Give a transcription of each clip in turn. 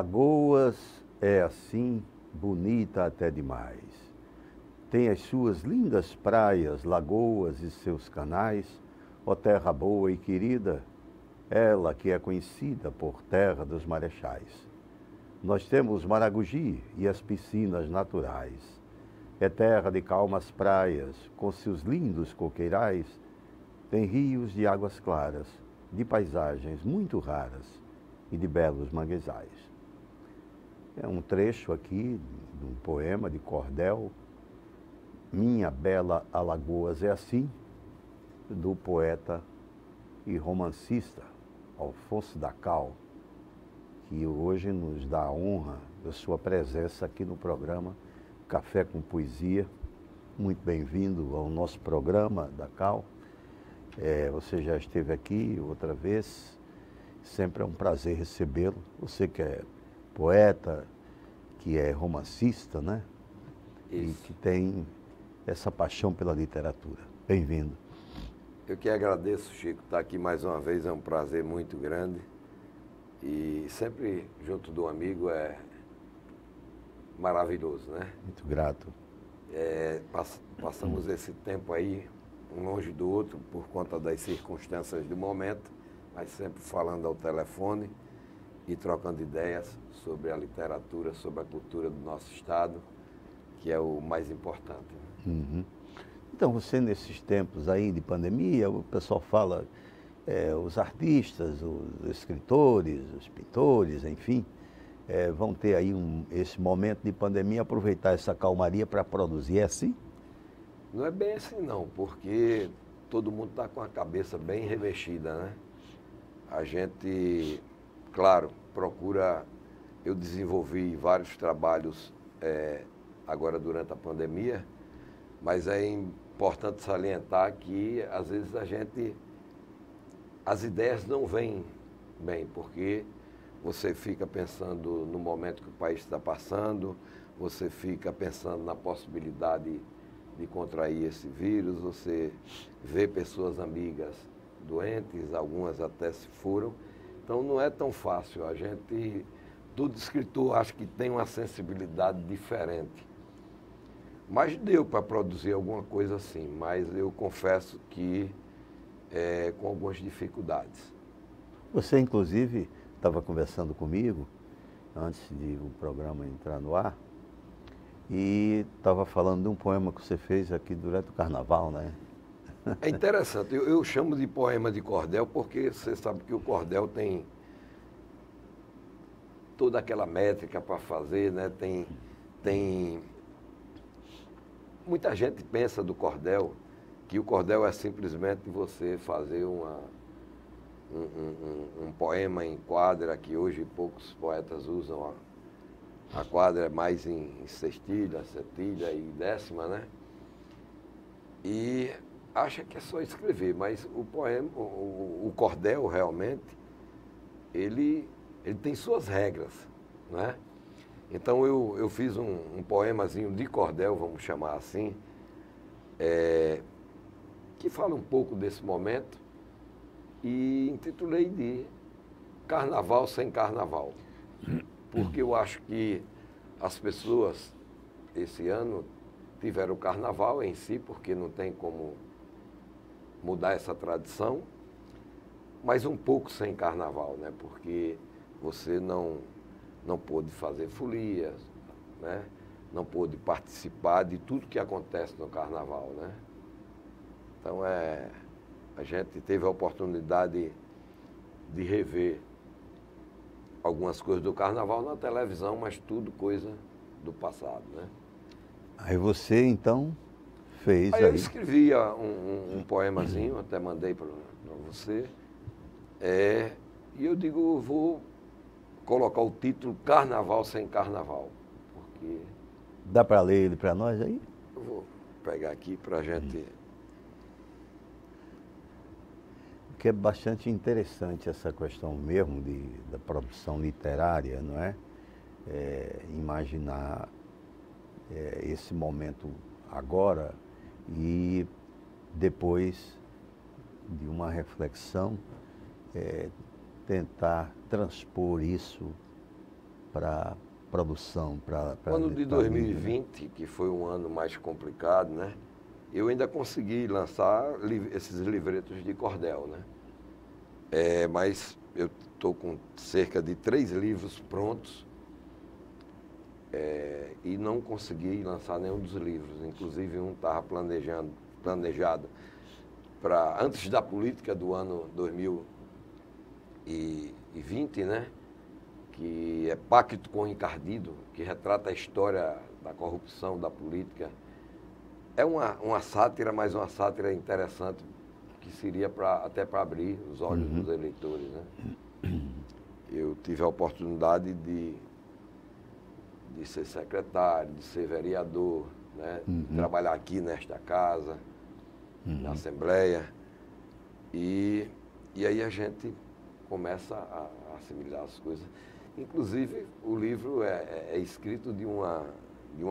Alagoas é assim, bonita até demais. Tem as suas lindas praias, lagoas e seus canais, ó terra boa e querida, ela que é conhecida por terra dos marechais. Nós temos Maragogi e as piscinas naturais. É terra de calmas praias, com seus lindos coqueirais. Tem rios de águas claras, de paisagens muito raras e de belos manguezais. É um trecho aqui de um poema de cordel, Minha Bela Alagoas é Assim, do poeta e romancista Alfonso da Cal, que hoje nos dá a honra da sua presença aqui no programa Café com Poesia. Muito bem-vindo ao nosso programa, da Cal. Você já esteve aqui outra vez, sempre é um prazer recebê-lo. Você que é poeta, que é romancista, né? Isso. E que tem essa paixão pela literatura. Bem-vindo. Eu que agradeço, Chico, estar aqui mais uma vez, é um prazer muito grande. E sempre junto do amigo é maravilhoso, né? Muito grato. Passamos esse tempo aí, um longe do outro, por conta das circunstâncias do momento, mas sempre falando ao telefone e trocando ideias sobre a literatura, sobre a cultura do nosso estado, que é o mais importante. Uhum. Então, você nesses tempos aí de pandemia, o pessoal fala, os artistas, os escritores, os pintores, enfim, vão ter aí esse momento de pandemia, aproveitar essa calmaria para produzir, é assim? Não é bem assim não, porque todo mundo está com a cabeça bem revestida, né? A gente, claro, procura, eu desenvolvi vários trabalhos agora durante a pandemia, mas é importante salientar que às vezes as ideias não vêm bem, porque você fica pensando no momento que o país está passando, você fica pensando na possibilidade de contrair esse vírus, você vê pessoas amigas doentes, algumas até se foram. Então não é tão fácil. Todo escritor acho que tem uma sensibilidade diferente. Mas deu para produzir alguma coisa assim, mas eu confesso que com algumas dificuldades. Você, inclusive, estava conversando comigo antes de o programa entrar no ar e estava falando de um poema que você fez aqui durante o Carnaval, né? É interessante, eu chamo de poema de cordel porque você sabe que o cordel tem toda aquela métrica para fazer, né? Tem muita gente pensa do cordel que o cordel é simplesmente você fazer um poema em quadra, que hoje poucos poetas usam a quadra, é mais em sextilha, setilha e décima, né? E acha que é só escrever, mas o poema, o cordel realmente, ele tem suas regras, né? Então eu fiz um poemazinho de cordel, vamos chamar assim, que fala um pouco desse momento e intitulei de Carnaval Sem Carnaval. Porque eu acho que as pessoas esse ano tiveram o carnaval em si, porque não tem como mudar essa tradição, mas um pouco sem carnaval, né? Porque você não pôde fazer folias, né? Não pôde participar de tudo que acontece no carnaval, né? Então a gente teve a oportunidade de rever algumas coisas do carnaval na televisão, mas tudo coisa do passado, né? Aí você, então, fez aí eu escrevi um poemazinho, até mandei para você, e eu digo, eu vou colocar o título Carnaval Sem Carnaval, porque... Dá para ler ele para nós aí? Eu vou pegar aqui para a gente... Porque é bastante interessante essa questão mesmo da produção literária, não é? Imaginar esse momento agora e depois de uma reflexão, tentar transpor isso para produção? O ano de 2020, que foi um ano mais complicado, né? Eu ainda consegui lançar esses livretos de cordel, né? Mas eu estou com cerca de 3 livros prontos e não consegui lançar nenhum dos livros. Inclusive um estava planejado para antes da política do ano 2020, né? Que é Pacto com o Encardido, que retrata a história da corrupção da política. É uma sátira, mas uma sátira interessante, que seria até para abrir os olhos dos eleitores, né? Eu tive a oportunidade de ser secretário, de ser vereador, né? De trabalhar aqui nesta casa, na Assembleia. E aí a gente começa a assimilar as coisas. Inclusive, o livro é escrito de uma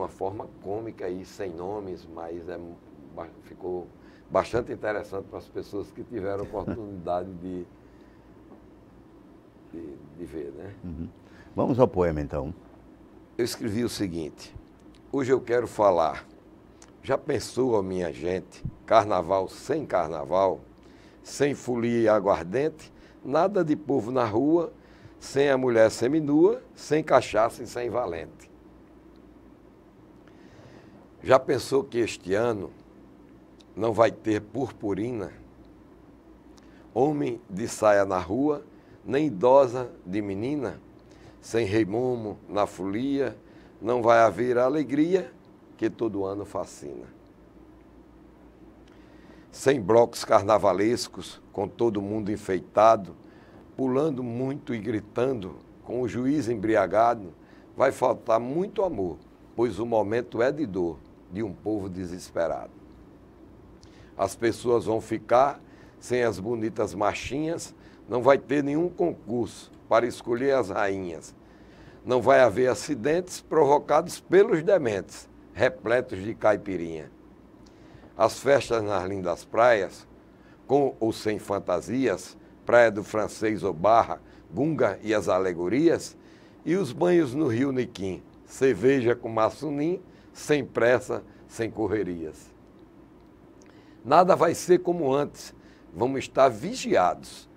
forma cômica e sem nomes, mas ficou bastante interessante para as pessoas que tiveram a oportunidade de ver, né? Vamos ao poema, então. Eu escrevi o seguinte: hoje eu quero falar. Já pensou, minha gente, carnaval sem carnaval, sem folia e aguardente, nada de povo na rua, sem a mulher seminua, sem cachaça e sem valente. Já pensou que este ano não vai ter purpurina, homem de saia na rua, nem idosa de menina, sem reimomo na folia, não vai haver a alegria que todo ano fascina. Sem blocos carnavalescos, com todo mundo enfeitado, pulando muito e gritando, com o juiz embriagado, vai faltar muito amor, pois o momento é de dor, de um povo desesperado. As pessoas vão ficar sem as bonitas machinhas, não vai ter nenhum concurso para escolher as rainhas. Não vai haver acidentes provocados pelos dementes, repletos de caipirinha. As festas nas lindas praias, com ou sem fantasias, Praia do Francês ou Barra, Gunga e as alegorias, e os banhos no Rio Niquim, cerveja com maçunim, sem pressa, sem correrias. Nada vai ser como antes, vamos estar vigiados.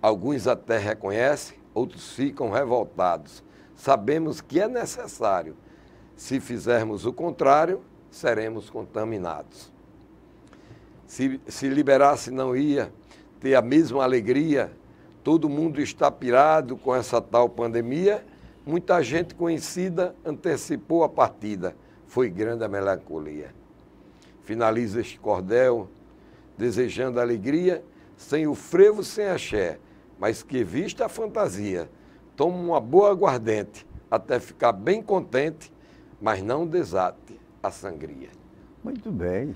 Alguns até reconhecem, outros ficam revoltados. Sabemos que é necessário. Se fizermos o contrário, seremos contaminados. Se liberasse não ia ter a mesma alegria, todo mundo está pirado com essa tal pandemia, muita gente conhecida antecipou a partida, foi grande a melancolia. Finalizo este cordel, desejando alegria, sem o frevo, sem axé, mas que vista a fantasia, toma uma boa aguardente, até ficar bem contente, mas não desate a sangria. Muito bem.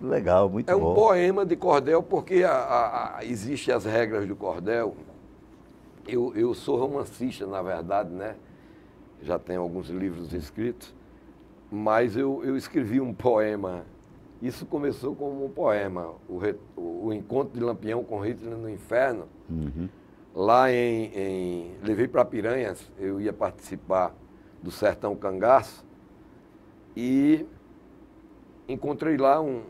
Legal, muito bom. É um poema de cordel, porque existem as regras do cordel. Eu sou romancista, na verdade, né? Já tenho alguns livros escritos, mas eu escrevi um poema. Isso começou como um poema, o Encontro de Lampião com Hitler no Inferno. Lá levei para Piranhas, eu ia participar do Sertão Cangaço e encontrei lá um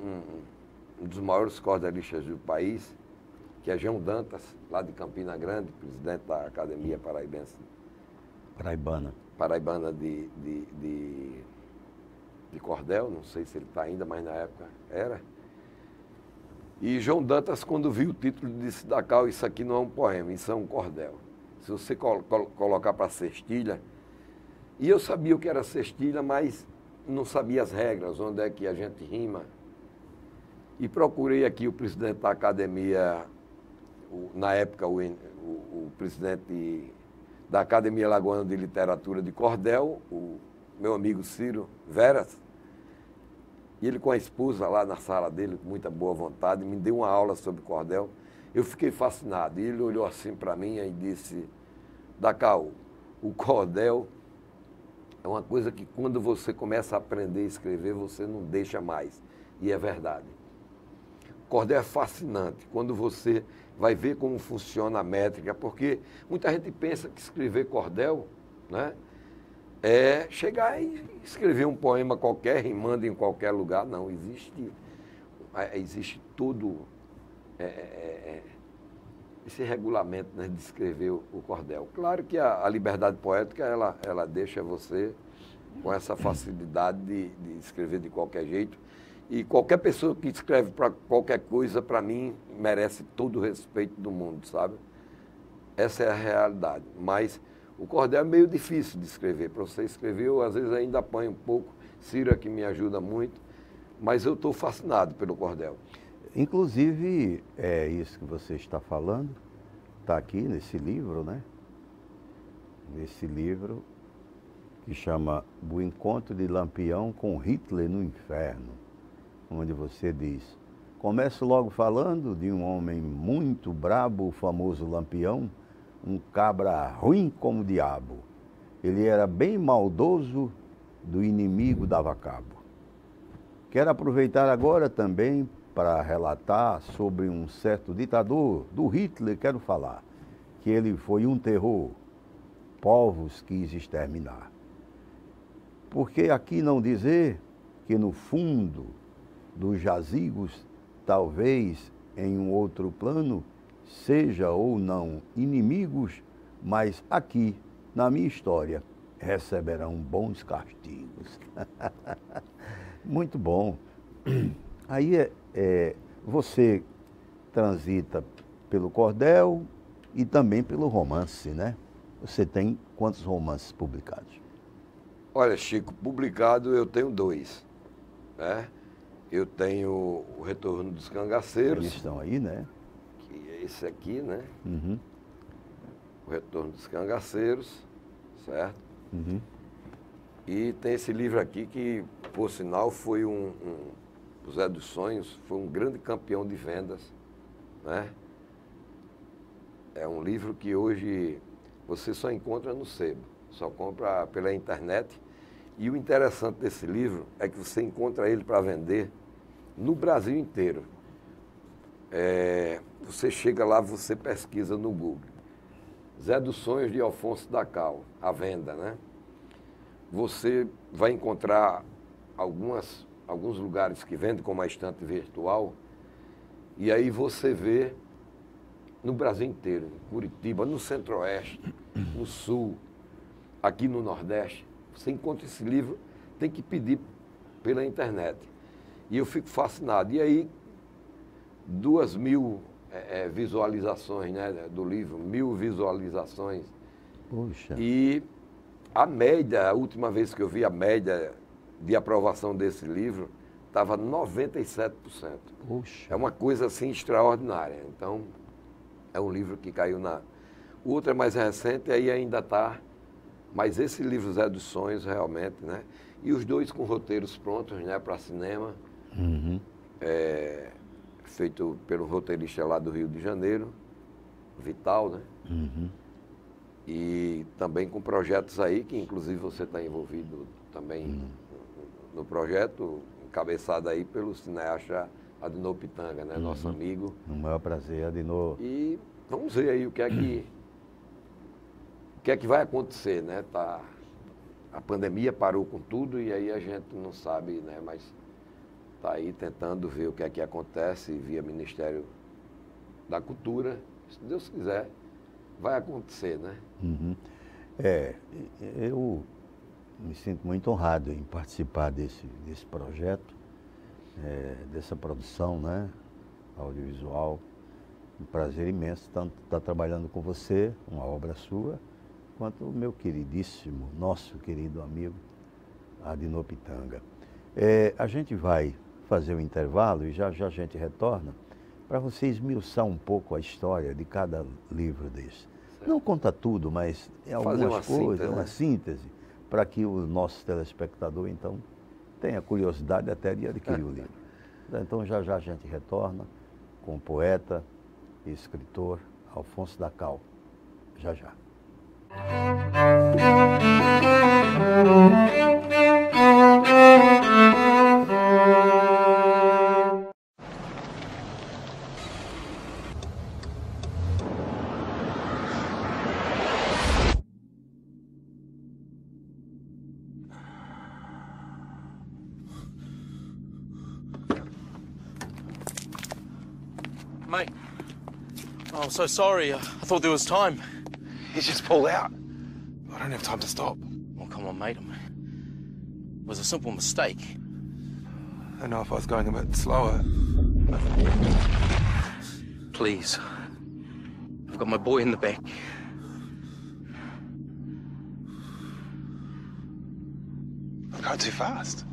dos maiores cordelistas do país, que é João Dantas, lá de Campina Grande, presidente da Academia Paraibense. Paraibana de cordel, não sei se ele está ainda, mas na época era. E João Dantas, quando viu o título, disse: Dacal, isso aqui não é um poema, isso é um cordel. Se você colocar para cestilha... E eu sabia o que era cestilha, mas não sabia as regras, onde é que a gente rima. E procurei aqui o presidente da academia, na época o presidente da Academia Lagoana de Literatura de Cordel, o meu amigo Ciro Veras, e ele com a esposa lá na sala dele, com muita boa vontade, me deu uma aula sobre cordel. Eu fiquei fascinado. E ele olhou assim para mim e disse: Dacal, o cordel é uma coisa que quando você começa a aprender a escrever, você não deixa mais. E é verdade. O cordel é fascinante. Quando você vai ver como funciona a métrica, porque muita gente pensa que escrever cordel, né, é chegar e escrever um poema qualquer, rimando em qualquer lugar. Não, existe todo esse regulamento, né, de escrever o cordel. Claro que a liberdade poética, ela deixa você com essa facilidade de escrever de qualquer jeito. E qualquer pessoa que escreve para qualquer coisa, para mim, merece todo o respeito do mundo, sabe? Essa é a realidade. Mas o cordel é meio difícil de escrever. Para você escrever, eu às vezes ainda apanho um pouco. Ciro é que me ajuda muito. Mas eu estou fascinado pelo cordel. Inclusive, é isso que você está falando, está aqui nesse livro, né? Nesse livro que chama O Encontro de Lampião com Hitler no Inferno, onde você diz: começo logo falando de um homem muito brabo, o famoso Lampião, um cabra ruim como o diabo. Ele era bem maldoso, do inimigo dava cabo. Quero aproveitar agora também para relatar sobre um certo ditador, do Hitler quero falar, que ele foi um terror, povos quis exterminar. Por que aqui não dizer que no fundo dos jazigos, talvez em um outro plano, seja ou não inimigos, mas aqui, na minha história, receberão bons castigos. Muito bom. Aí você transita pelo cordel e também pelo romance, né? Você tem quantos romances publicados? Olha, Chico, publicado eu tenho 2, né? Eu tenho O Retorno dos Cangaceiros. Eles estão aí, né? Que é esse aqui, né? Uhum. O Retorno dos Cangaceiros, certo? Uhum. E tem esse livro aqui que, por sinal, foi o Zé dos Sonhos, foi um grande campeão de vendas, né? É um livro que hoje você só encontra no sebo, só compra pela internet. E o interessante desse livro é que você encontra ele para vender no Brasil inteiro. Você chega lá, você pesquisa no Google. Zé dos Sonhos, de Alfonso da Cal, à venda, né? Você vai encontrar alguns lugares que vendem como a estante virtual, e aí você vê no Brasil inteiro, em Curitiba, no Centro-Oeste, no Sul, aqui no Nordeste. Você encontra esse livro, tem que pedir pela internet. E eu fico fascinado. E aí, 2.000 visualizações, né, do livro, 1.000 visualizações. Puxa. E a média, a última vez que eu vi a média de aprovação desse livro, estava 97%. Puxa. É uma coisa assim extraordinária. Então, é um livro que caiu na... O outro é mais recente, aí ainda está... Mas esse livro Zé dos Sonhos, realmente, né? E os 2 com roteiros prontos, né, para cinema. Uhum. Feito pelo roteirista lá do Rio de Janeiro, Vital, né? Uhum. E também com projetos aí, que inclusive você está envolvido também no projeto, encabeçado aí pelo cineasta Adinô Pitanga, né? Nosso amigo. O maior prazer, Adinô. E vamos ver aí o que é que vai acontecer, né? A pandemia parou com tudo e aí a gente não sabe, né? Mas está aí tentando ver o que é que acontece via Ministério da Cultura. Se Deus quiser, vai acontecer, né? Uhum. Eu me sinto muito honrado em participar desse projeto, dessa produção, né, audiovisual. Um prazer imenso tanto estar trabalhando com você, uma obra sua, quanto o meu queridíssimo, nosso querido amigo, Adinô Pitanga. A gente vai fazer um intervalo e já já a gente retorna para você esmiuçar um pouco a história de cada livro desse. Não conta tudo, mas algumas coisas, uma síntese, para que o nosso telespectador, então, tenha curiosidade até de adquirir o livro. Então, já já a gente retorna com o poeta e escritor Alfonso da Cal. Já já. Mate. Oh, I'm so sorry. I thought there was time. He's just pulled out. I don't have time to stop. Oh, come on, mate. It was a simple mistake. I don't know if I was going a bit slower. Please. I've got my boy in the back. I'm going too fast.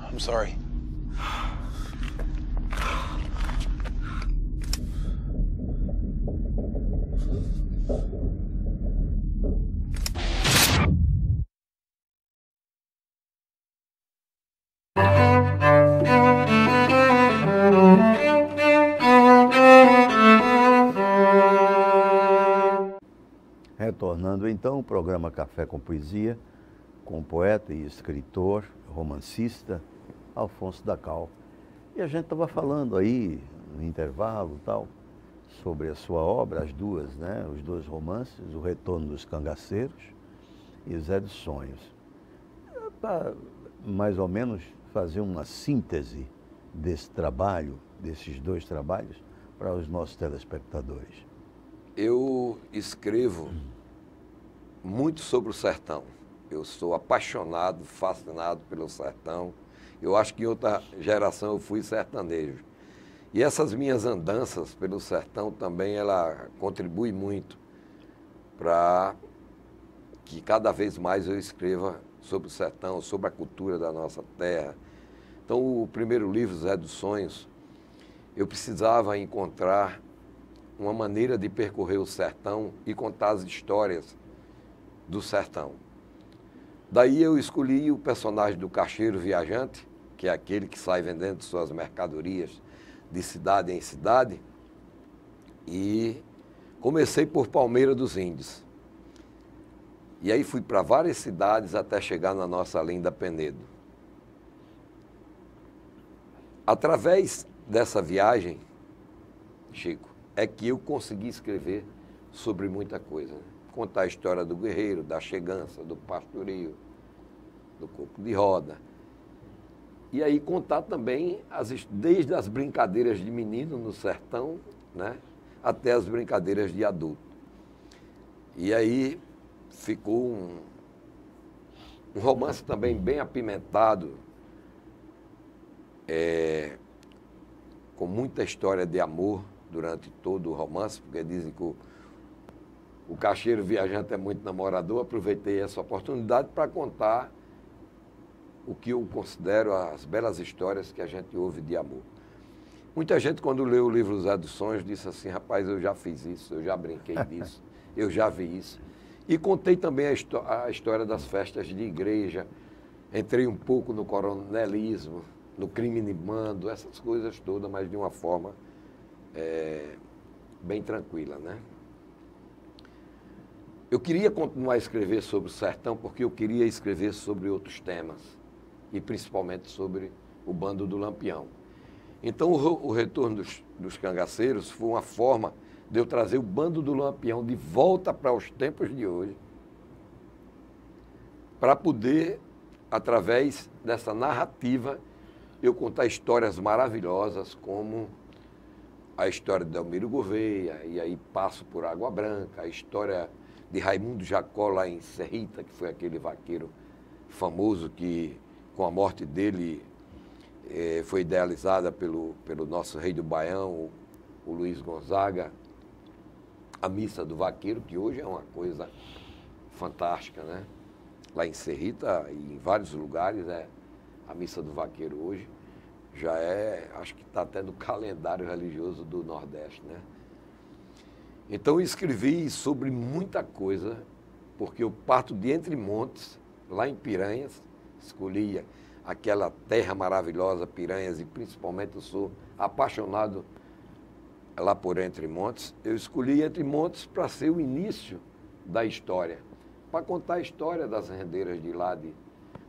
I'm sorry. Retornando então o programa Café com Poesia, com o poeta e escritor, romancista, Alfonso da Cal. E a gente estava falando aí, no intervalo tal, sobre a sua obra, as duas, né? Os dois romances, O Retorno dos Cangaceiros e Zé dos Sonhos. Para mais ou menos fazer uma síntese desse trabalho, desses dois trabalhos, para os nossos telespectadores. Eu escrevo muito sobre o sertão. Eu sou apaixonado, fascinado pelo sertão. Eu acho que em outra geração eu fui sertanejo. E essas minhas andanças pelo sertão também, ela contribui muito para que cada vez mais eu escreva sobre o sertão, sobre a cultura da nossa terra. Então, o primeiro livro, Zé dos Sonhos, eu precisava encontrar uma maneira de percorrer o sertão e contar as histórias do sertão. Daí eu escolhi o personagem do caixeiro viajante, que é aquele que sai vendendo suas mercadorias de cidade em cidade, e comecei por Palmeira dos Índios. E aí fui para várias cidades até chegar na nossa linda Penedo. Através dessa viagem, Chico, é que eu consegui escrever sobre muita coisa. Né? Contar a história do guerreiro, da chegança, do pastoreio, do coco de roda. E aí contar também, desde as brincadeiras de menino no sertão, né, até as brincadeiras de adulto. E aí ficou um romance também bem apimentado, com muita história de amor durante todo o romance, porque dizem que o caixeiro viajante é muito namorador. Aproveitei essa oportunidade para contar o que eu considero as belas histórias que a gente ouve de amor. Muita gente, quando leu o livro Zé dos Sonhos, disse assim: rapaz, eu já fiz isso, eu já brinquei disso, eu já vi isso. E contei também a história das festas de igreja, entrei um pouco no coronelismo, no crime de mando, essas coisas todas, mas de uma forma bem tranquila, né? Eu queria continuar a escrever sobre o sertão porque eu queria escrever sobre outros temas, e principalmente sobre o bando do Lampião. Então, o Retorno dos Cangaceiros foi uma forma de eu trazer o bando do Lampião de volta para os tempos de hoje, para poder, através dessa narrativa, eu contar histórias maravilhosas, como a história de Delmiro Gouveia, e aí passo por Água Branca, a história de Raimundo Jacó lá em Serrita, que foi aquele vaqueiro famoso que, com a morte dele, foi idealizada pelo nosso rei do Baião, o Luiz Gonzaga, a Missa do Vaqueiro, que hoje é uma coisa fantástica, né? Lá em Serrita e em vários lugares, a Missa do Vaqueiro hoje já acho que está até no calendário religioso do Nordeste, né? Então eu escrevi sobre muita coisa, porque eu parto de Entre Montes, lá em Piranhas, escolhi aquela terra maravilhosa, Piranhas, e principalmente eu sou apaixonado lá por Entre Montes. Eu escolhi Entre Montes para ser o início da história, para contar a história das rendeiras de lá,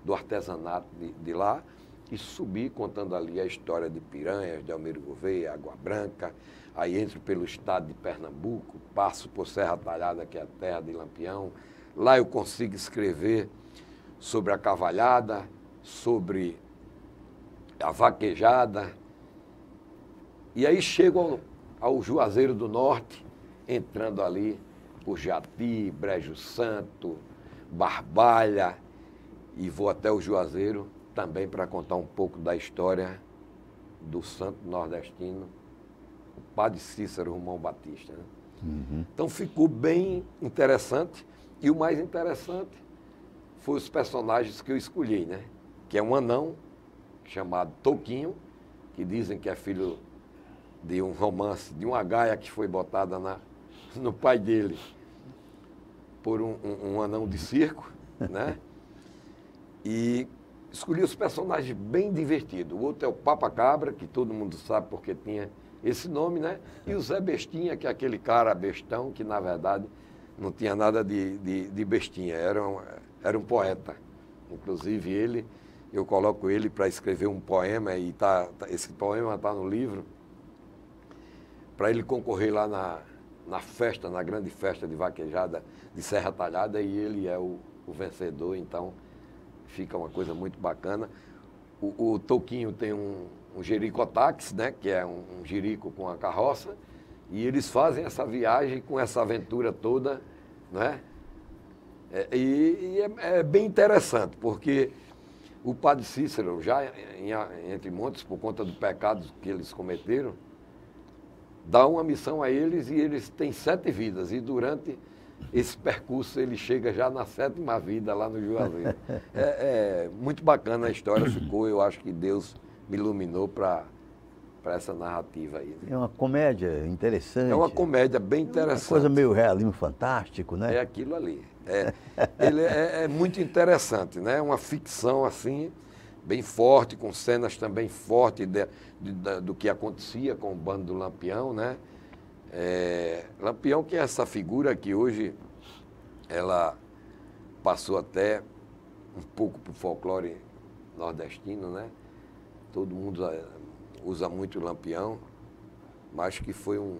do artesanato de lá, e subir contando ali a história de Piranhas, Delmiro Gouveia, Água Branca. Aí entro pelo estado de Pernambuco, passo por Serra Talhada, que é a terra de Lampião. Lá eu consigo escrever sobre a cavalhada, sobre a vaquejada, E aí chego ao Juazeiro do Norte, entrando ali por Jati, Brejo Santo, Barbalha, e vou até o Juazeiro também para contar um pouco da história do santo nordestino, o padre Cícero Romão Batista. Né? Então ficou bem interessante, e o mais interessante foi os personagens que eu escolhi, né? Que é um anão chamado Toquinho, que dizem que é filho de um romance, de uma gaia que foi botada no pai dele por um anão de circo, né? E escolhi os personagens bem divertidos. O outro é o Papa Cabra, que todo mundo sabe porque tinha esse nome, né? E o Zé Bestinha, que é aquele cara bestão, que na verdade não tinha nada de bestinha, era um poeta. Inclusive eu coloco ele para escrever um poema, e esse poema está no livro, para ele concorrer lá na festa, na grande festa de vaquejada de Serra Talhada, e ele é o vencedor, então fica uma coisa muito bacana. O Toquinho tem um jericotáxi, né, que é um jerico com a carroça, e eles fazem essa viagem com essa aventura toda, né? É bem interessante, porque o padre Cícero, já entre montes, por conta do pecado que eles cometeram, dá uma missão a eles, e eles têm 7 vidas, e durante esse percurso ele chega já na 7ª vida lá no Juazeiro. É muito bacana a história, ficou, eu acho que Deus me iluminou para essa narrativa aí. Né? É uma comédia interessante. É uma comédia bem interessante. Uma coisa meio realismo fantástico, né? É aquilo ali. Ele é muito interessante, né? Uma ficção assim, bem forte, com cenas também fortes do que acontecia com o bando do Lampião, né? Lampião, que é essa figura que hoje ela passou até um pouco para o folclore nordestino, né? Todo mundo usa muito o Lampião, mas que foi um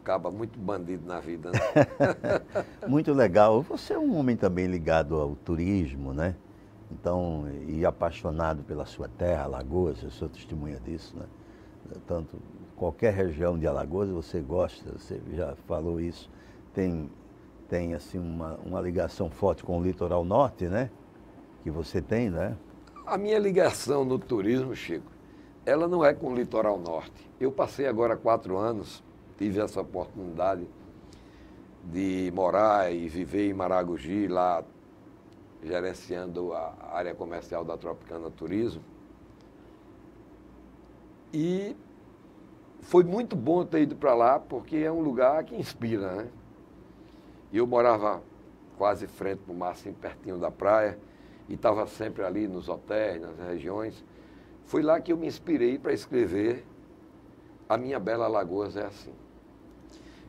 caba muito bandido na vida, né? Muito legal. Você é um homem também ligado ao turismo, né? Então, e apaixonado pela sua terra, Alagoas, eu sou testemunha disso, né? Tanto qualquer região de Alagoas você gosta, você já falou isso, tem assim uma ligação forte com o litoral norte, né? Que você tem, né? A minha ligação no turismo, Chico, ela não é com o litoral norte. Eu passei agora 4 anos, tive essa oportunidade de morar e viver em Maragogi, lá gerenciando a área comercial da Tropicana Turismo. E foi muito bom ter ido para lá, porque é um lugar que inspira, né? Eu morava quase frente para o mar, assim, pertinho da praia, e estava sempre ali nos hotéis, nas regiões. Foi lá que eu me inspirei para escrever A Minha Bela Alagoas é Assim.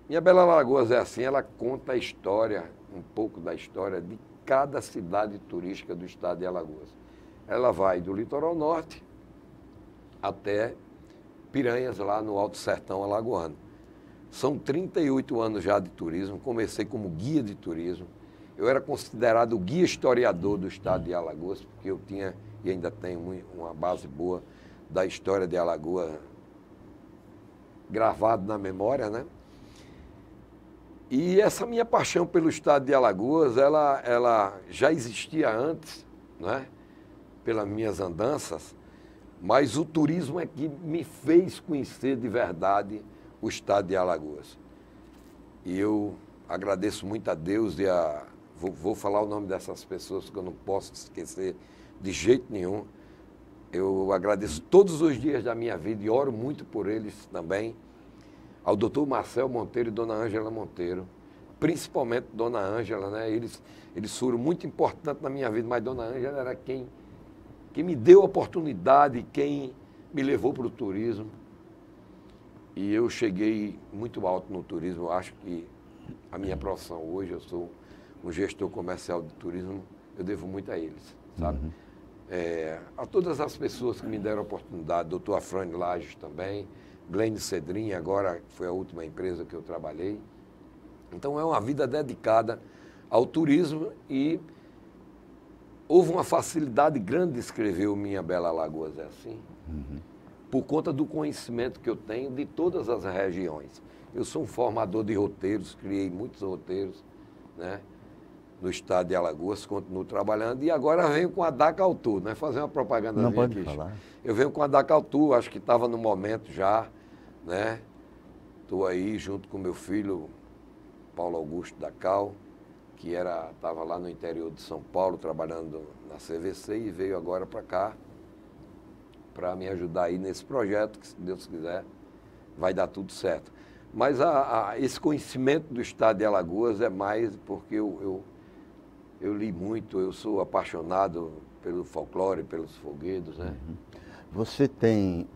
Minha Bela Alagoas é Assim, ela conta a história, um pouco da história de cada cidade turística do estado de Alagoas. Ela vai do litoral norte até Piranhas, lá no Alto Sertão alagoano. São 38 anos já de turismo, comecei como guia de turismo. Eu era considerado o guia historiador do estado de Alagoas, porque eu tinha e ainda tenho uma base boa da história de Alagoas gravado na memória, né? E essa minha paixão pelo estado de Alagoas, ela já existia antes, né? Pelas minhas andanças, mas o turismo é que me fez conhecer de verdade o estado de Alagoas. E eu agradeço muito a Deus e vou falar o nome dessas pessoas que eu não posso esquecer de jeito nenhum. Eu agradeço todos os dias da minha vida e oro muito por eles também. Ao doutor Marcel Monteiro e dona Ângela Monteiro, principalmente dona Ângela, né? Eles foram muito importantes na minha vida, mas dona Ângela era quem me deu a oportunidade, quem me levou para o turismo. E eu cheguei muito alto no turismo. Eu acho que a minha profissão hoje, eu sou um gestor comercial de turismo, eu devo muito a eles, sabe? Uhum. A todas as pessoas que me deram a oportunidade, doutor Afrânio Lages também, Glênio Cedrinha, agora foi a última empresa que eu trabalhei. Então é uma vida dedicada ao turismo e houve uma facilidade grande de escrever o Minha Bela Alagoas é Assim, por conta do conhecimento que eu tenho de todas as regiões. Eu sou um formador de roteiros, criei muitos roteiros, né? No estado de Alagoas, continuo trabalhando, e agora venho com a Dacautur, né? Fazer uma propagandazinha Não pode aqui. falar. Eu venho com a Dacautur, acho que estava no momento já, né? Estou aí junto com meu filho, Paulo Augusto Dacal, que estava lá no interior de São Paulo, trabalhando na CVC, e veio agora para cá, para me ajudar aí nesse projeto, que se Deus quiser, vai dar tudo certo. Mas esse conhecimento do estado de Alagoas é mais porque eu li muito, eu sou apaixonado pelo folclore, pelos folguedos, né? Você tem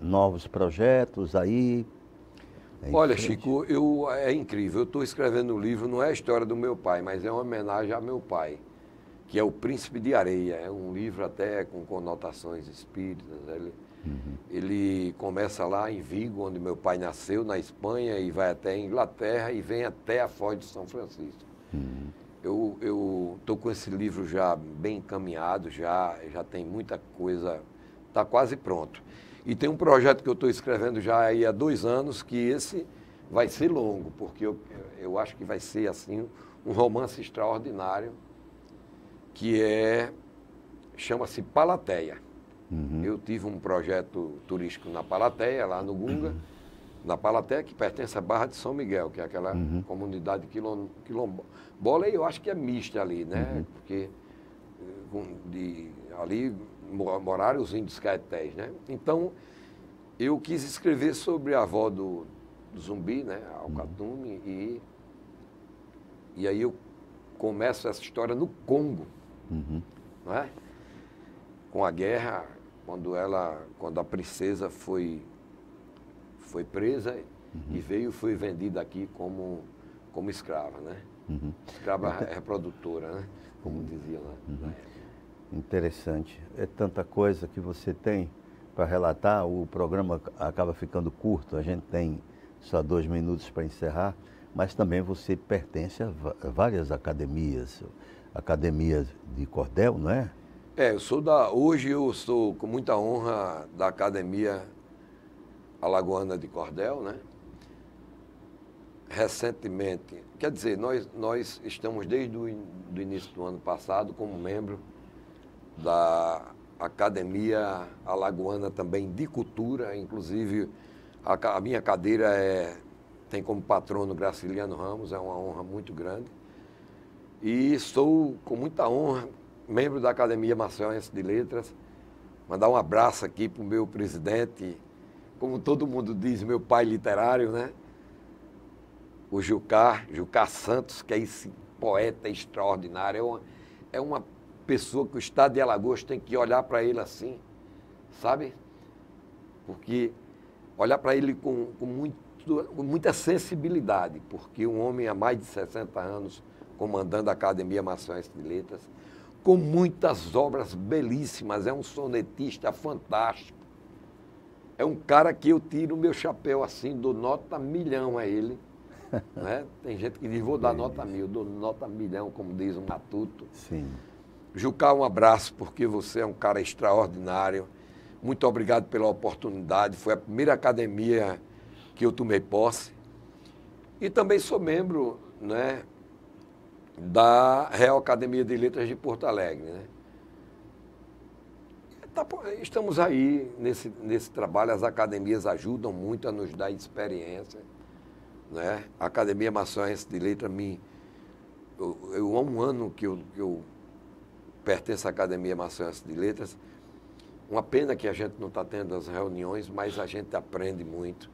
novos projetos aí? Olha, Chico, é incrível. Eu estou escrevendo um livro, não é a história do meu pai, mas é uma homenagem ao meu pai, que é O Príncipe de Areia. É um livro até com conotações espíritas. Ele começa lá em Vigo, onde meu pai nasceu, na Espanha, e vai até a Inglaterra e vem até a Foz de São Francisco. Eu estou com esse livro já bem encaminhado, já tem muita coisa, está quase pronto. E tem um projeto que eu estou escrevendo já aí há 2 anos, que esse vai ser longo, porque eu acho que vai ser assim um romance extraordinário, que chama-se Palateia. Eu tive um projeto turístico na Palateia, lá no Gunga, na Palateia, que pertence à Barra de São Miguel, que é aquela comunidade quilombola, e eu acho que é mista ali, né? Porque ali moraram os índios caetés, né? Então, eu quis escrever sobre a avó do Zumbi, né? Alcatume, e aí eu começo essa história no Congo, não é? Com a guerra, quando a princesa foi presa e foi vendida aqui como escrava, né? Escrava reprodutora, né? Como dizia lá na época. Interessante. É tanta coisa que você tem para relatar, o programa acaba ficando curto, a gente tem só 2 minutos para encerrar, mas também você pertence a várias academias, academia de cordel, não é? Hoje eu sou com muita honra da Academia Alagoana de Cordel, né? Recentemente, quer dizer, nós estamos desde o início do ano passado como membro da Academia Alagoana também de Cultura, inclusive a minha cadeira tem como patrono Graciliano Ramos, é uma honra muito grande. E sou com muita honra membro da Academia Maçonense de Letras. Mandar um abraço aqui para o meu presidente, como todo mundo diz, meu pai literário, né? O Jucá Santos, que é esse poeta extraordinário, é uma pessoa que o estado de Alagoas tem que olhar para ele assim, sabe? Porque olhar para ele com muita sensibilidade, porque um homem há mais de 60 anos comandando a Academia Maçonense de Letras, com muitas obras belíssimas, é um sonetista fantástico. É um cara que eu tiro o meu chapéu assim, dou nota 1.000.000 a ele. Né? Tem gente que diz, vou dar nota 1.000, dou nota 1.000.000, como diz o Matuto. Sim. Jucá, um abraço, porque você é um cara extraordinário. Muito obrigado pela oportunidade. Foi a primeira academia que eu tomei posse. E também sou membro, né, da Real Academia de Letras de Porto Alegre, né? Estamos aí nesse trabalho, as academias ajudam muito a nos dar experiência, né? A Academia Maçonense de Letras, há um ano que eu pertenço à Academia Maçonense de Letras, uma pena que a gente não está tendo as reuniões, mas a gente aprende muito,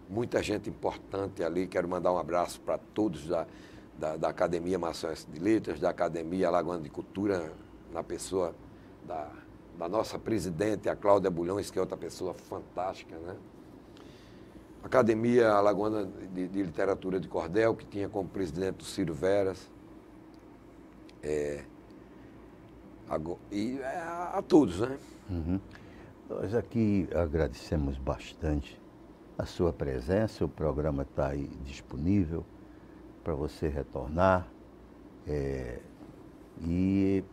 muita gente importante ali. Quero mandar um abraço para todos da Academia Maçonense de Letras, da Academia Alagoana de Cultura, na pessoa da nossa presidente, a Cláudia Bulhões, que é outra pessoa fantástica, né? Academia Alagoana de Literatura de Cordel, que tinha como presidente o Ciro Veras. A todos, né? Nós aqui agradecemos bastante a sua presença, o programa está aí disponível para você retornar e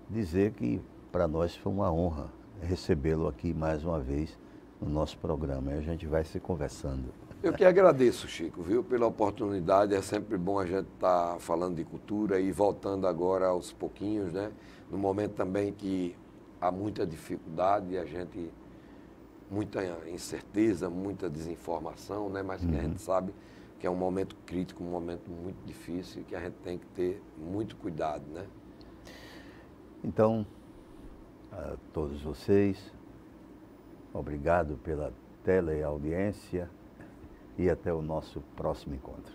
dizer que para nós foi uma honra recebê-lo aqui mais uma vez no nosso programa. E a gente vai se conversando. Eu que agradeço, Chico, viu, pela oportunidade. É sempre bom a gente estar falando de cultura e voltando agora aos pouquinhos, né? No momento também que há muita dificuldade, a gente, muita incerteza, muita desinformação, né? Mas que a gente sabe que é um momento crítico, um momento muito difícil e que a gente tem que ter muito cuidado, né? Então, a todos vocês, obrigado pela teleaudiência e até o nosso próximo encontro.